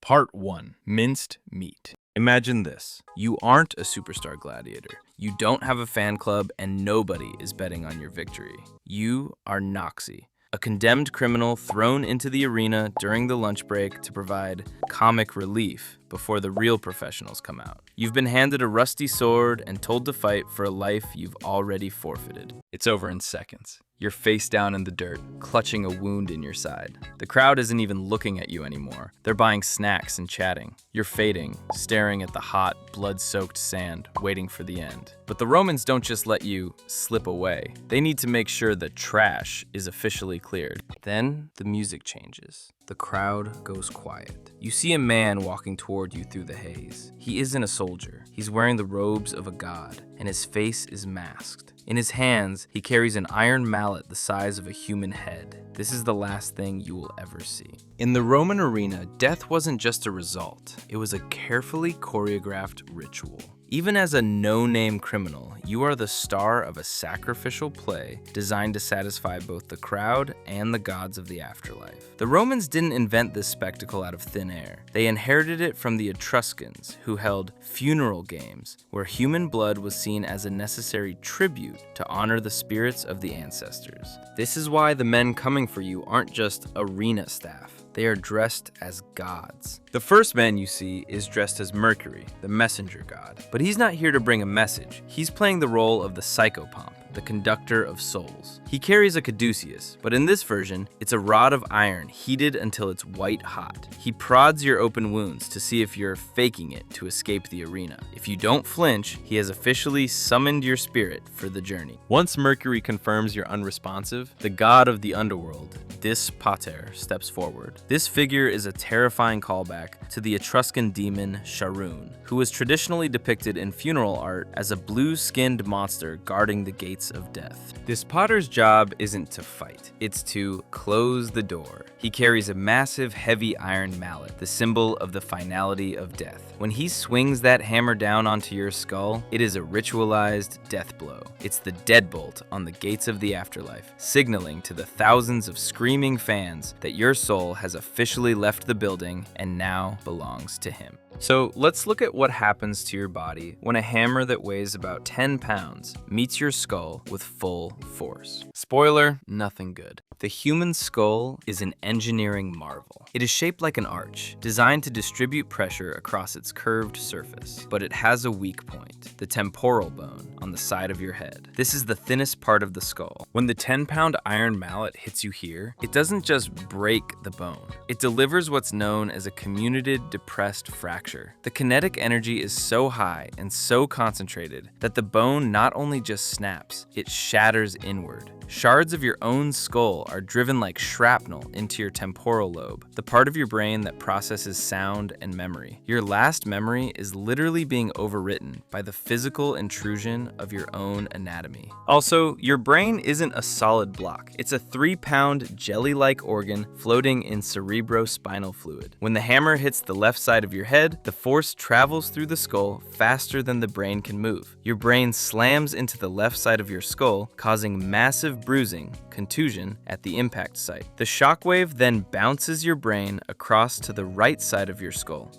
Part 1. Minced Meat. Imagine this. You aren't a superstar gladiator. You don't have a fan club, and nobody is betting on your victory. You are Noxii, a condemned criminal thrown into the arena during the lunch break to provide comic relief before the real professionals come out. You've been handed a rusty sword and told to fight for a life you've already forfeited. It's over in seconds. You're face down in the dirt, clutching a wound in your side. The crowd isn't even looking at you anymore. They're buying snacks and chatting. You're fading, staring at the hot, blood-soaked sand, waiting for the end. But the Romans don't just let you slip away. They need to make sure the trash is officially cleared. Then the music changes. The crowd goes quiet. You see a man walking toward you through the haze. He isn't a soldier. He's wearing the robes of a god, and his face is masked. In his hands, he carries an iron mallet the size of a human head. This is the last thing you will ever see. In the Roman arena, death wasn't just a result. It was a carefully choreographed ritual. Even as a no-name criminal, you are the star of a sacrificial play designed to satisfy both the crowd and the gods of the afterlife. The Romans didn't invent this spectacle out of thin air. They inherited it from the Etruscans, who held funeral games where human blood was seen as a necessary tribute to honor the spirits of the ancestors. This is why the men coming for you aren't just arena staff. They are dressed as gods. The first man you see is dressed as Mercury, the messenger god. But he's not here to bring a message. He's playing the role of the psychopomp, the conductor of souls. He carries a caduceus, but in this version, it's a rod of iron heated until it's white hot. He prods your open wounds to see if you're faking it to escape the arena. If you don't flinch, he has officially summoned your spirit for the journey. Once Mercury confirms you're unresponsive, the god of the underworld, Dis Pater, steps forward. This figure is a terrifying callback to the Etruscan demon Sharoon, who was traditionally depicted in funeral art as a blue-skinned monster guarding the gates of death. This Pater's job isn't to fight, it's to close the door. He carries a massive, heavy iron mallet, the symbol of the finality of death. When he swings that hammer down onto your skull, it is a ritualized death blow. It's the deadbolt on the gates of the afterlife, signaling to the thousands of screaming fans that your soul has officially left the building and now belongs to him. So let's look at what happens to your body when a hammer that weighs about 10 pounds meets your skull with full force. Spoiler, nothing good. The human skull is an engineering marvel. It is shaped like an arch, designed to distribute pressure across its curved surface. But it has a weak point, the temporal bone on the side of your head. This is the thinnest part of the skull. When the 10-pound iron mallet hits you here, it doesn't just break the bone. It delivers what's known as a comminuted depressed fracture. The kinetic energy is so high and so concentrated that the bone not only just snaps, it shatters inward. Shards of your own skull are driven like shrapnel into your temporal lobe, the part of your brain that processes sound and memory. Your last memory is literally being overwritten by the physical intrusion of your own anatomy. Also, your brain isn't a solid block. It's a 3-pound jelly-like organ floating in cerebrospinal fluid. When the hammer hits the left side of your head, the force travels through the skull faster than the brain can move. Your brain slams into the left side of your skull, causing massive bruising, contusion, at the impact site. The shockwave then bounces your brain across to the right side of your skull.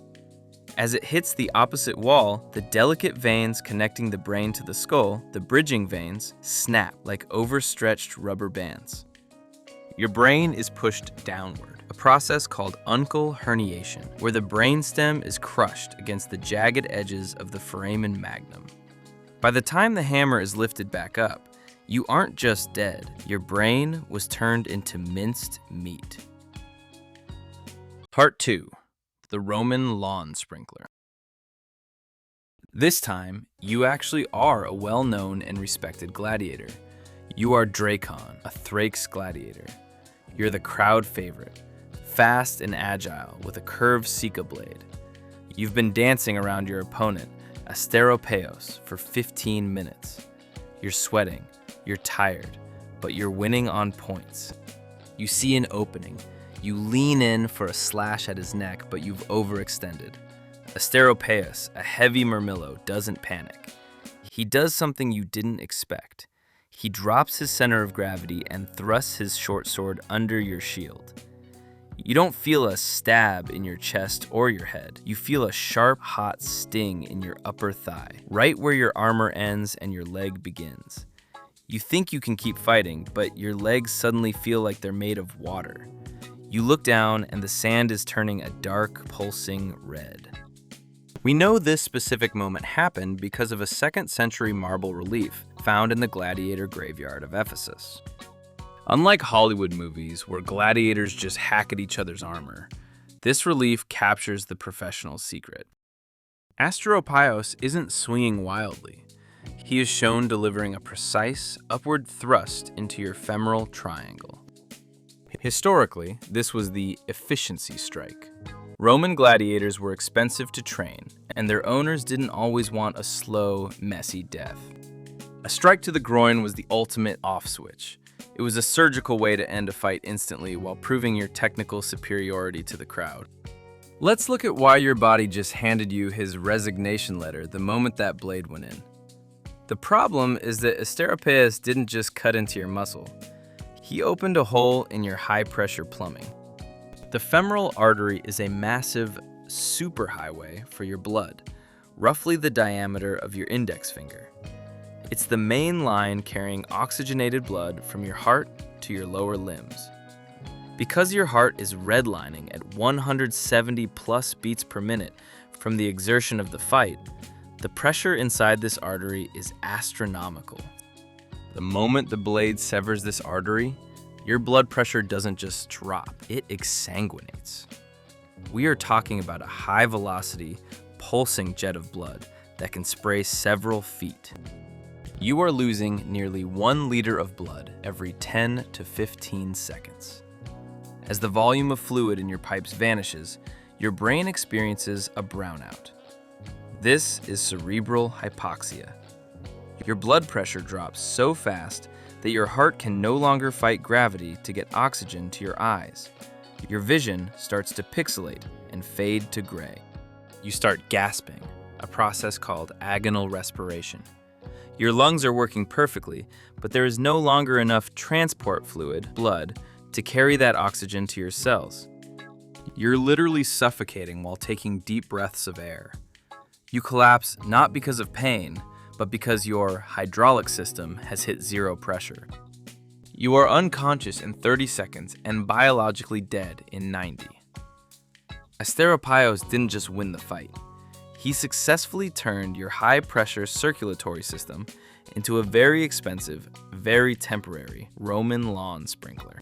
As it hits the opposite wall, the delicate veins connecting the brain to the skull, the bridging veins, snap like overstretched rubber bands. Your brain is pushed downward, a process called uncal herniation, where the brainstem is crushed against the jagged edges of the foramen magnum. By the time the hammer is lifted back up, you aren't just dead, your brain was turned into minced meat. Part 2. The Roman Lawn Sprinkler. This time, you actually are a well-known and respected gladiator. You are Dracon, a Thrake's gladiator. You're the crowd favorite, fast and agile with a curved Sika blade. You've been dancing around your opponent, Asteropeos, for 15 minutes. You're sweating. You're tired, but you're winning on points. You see an opening. You lean in for a slash at his neck, but you've overextended. Asteropeus, a heavy murmillo, doesn't panic. He does something you didn't expect. He drops his center of gravity and thrusts his short sword under your shield. You don't feel a stab in your chest or your head. You feel a sharp, hot sting in your upper thigh, right where your armor ends and your leg begins. You think you can keep fighting, but your legs suddenly feel like they're made of water. You look down and the sand is turning a dark, pulsing red. We know this specific moment happened because of a 2nd century marble relief found in the Gladiator graveyard of Ephesus. Unlike Hollywood movies where gladiators just hack at each other's armor, this relief captures the professional's secret. Asteropaios isn't swinging wildly. He is shown delivering a precise, upward thrust into your femoral triangle. Historically, this was the efficiency strike. Roman gladiators were expensive to train, and their owners didn't always want a slow, messy death. A strike to the groin was the ultimate off switch. It was a surgical way to end a fight instantly while proving your technical superiority to the crowd. Let's look at why your body just handed you his resignation letter the moment that blade went in. The problem is that Asteropaios didn't just cut into your muscle. He opened a hole in your high-pressure plumbing. The femoral artery is a massive superhighway for your blood, roughly the diameter of your index finger. It's the main line carrying oxygenated blood from your heart to your lower limbs. Because your heart is redlining at 170 plus beats per minute from the exertion of the fight, the pressure inside this artery is astronomical. The moment the blade severs this artery, your blood pressure doesn't just drop, it exsanguinates. We are talking about a high-velocity, pulsing jet of blood that can spray several feet. You are losing nearly 1 liter of blood every 10 to 15 seconds. As the volume of fluid in your pipes vanishes, your brain experiences a brownout. This is cerebral hypoxia. Your blood pressure drops so fast that your heart can no longer fight gravity to get oxygen to your eyes. Your vision starts to pixelate and fade to gray. You start gasping, a process called agonal respiration. Your lungs are working perfectly, but there is no longer enough transport fluid, blood, to carry that oxygen to your cells. You're literally suffocating while taking deep breaths of air. You collapse not because of pain, but because your hydraulic system has hit zero pressure. You are unconscious in 30 seconds and biologically dead in 90. Asteropaios didn't just win the fight. He successfully turned your high-pressure circulatory system into a very expensive, very temporary Roman lawn sprinkler.